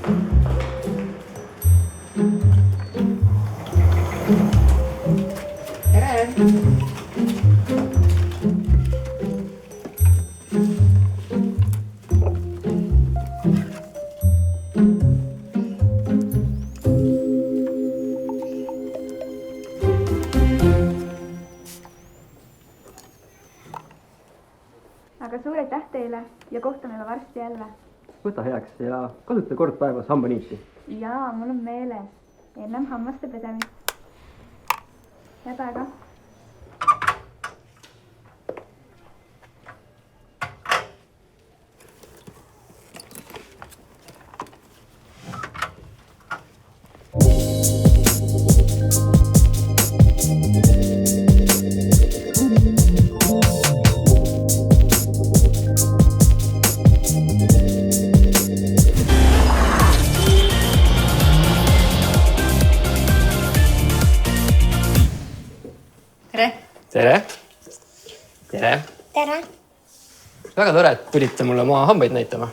Tere! Aga suur aitäh teile ja kohtume varsti jälle. Võta heaks ja kasuta kord päevas hambaniiti. Jaa, mul on meeles. Ennem hammaste pesemist. Head aega. Tere! Tere! Tere! Väga tore, et tulite mulle oma hambaid näitama.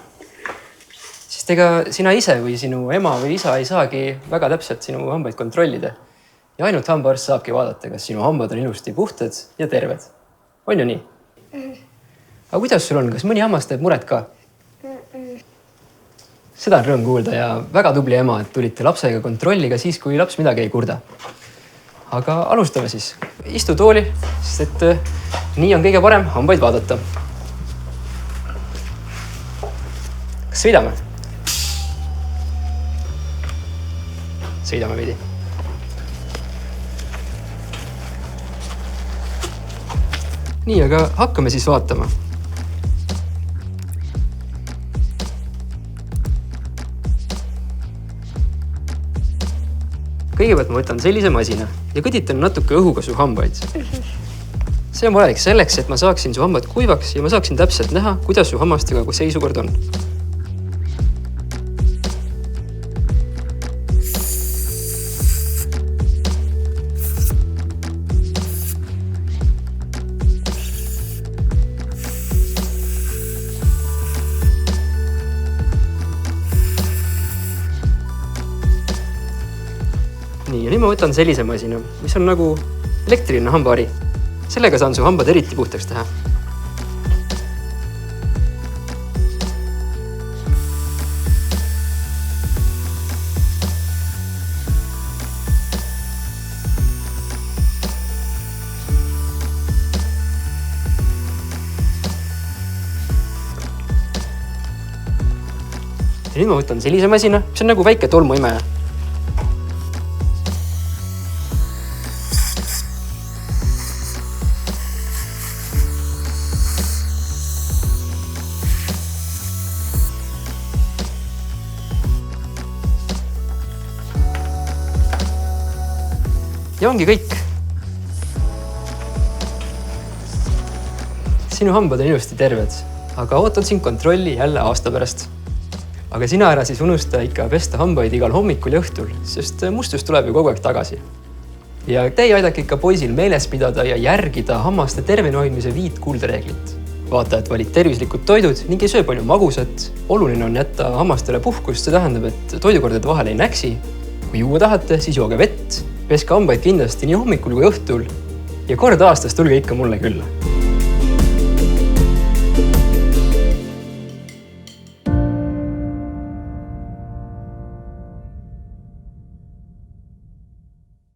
Sest ega sina ise või sinu ema või isa ei saagi väga täpselt sinu hambaid kontrollida. Ja ainult hambaarst saabki vaadata, kas sinu hambad on ilusti puhtad ja terved. On ju nii? Aga kuidas sul on? Kas mõni hammas teeb muret ka? Seda on rõõm kuulda ja väga tubli ema, et tulite lapsega kontrolliga siis, kui laps midagi ei kurda. Aga alustame siis. Istu tooli, sest et nii on kõige parem hambaid vaadata. Kas sõidame? Sõidame veidi. Nii, aga hakkame siis vaatama. Kõigepealt ma võtan sellise masina ja kõditan natuke õhuga su hambaid. See on vajalik selleks, et ma saaksin su hambad kuivaks ja ma saaksin täpselt näha, kuidas su hammastega seisukord on. Nii, ja nüüd ma võtan sellise masina, mis on nagu elektriline hambahari. Sellega saan su hambad eriti puhtaks teha. Ja nüüd ma võtan sellise masina, mis on nagu väike tolmuimeja. Ja ongi kõik. Sinu hambad on ilusti terved, aga ootan sind kontrolli jälle aasta pärast. Aga sina ära siis unusta ikka pesta hambaid igal hommikul ja õhtul, sest mustus tuleb ju kogu aeg tagasi. Ja teie aidake ikka poisil meeles pidada ja järgida hammaste tervena hoidmise 5 kuldreeglit. Vaata, et valid tervislikud toidud ning ei söö palju magusat. Oluline on jätta hammastele puhkust, see tähendab, et toidukordade vahel ei näksi. Kui juua tahate, siis jooge vett. Peske hambaid kindlasti nii hommikul kui õhtul ja kord aastas tulge ikka mulle külla.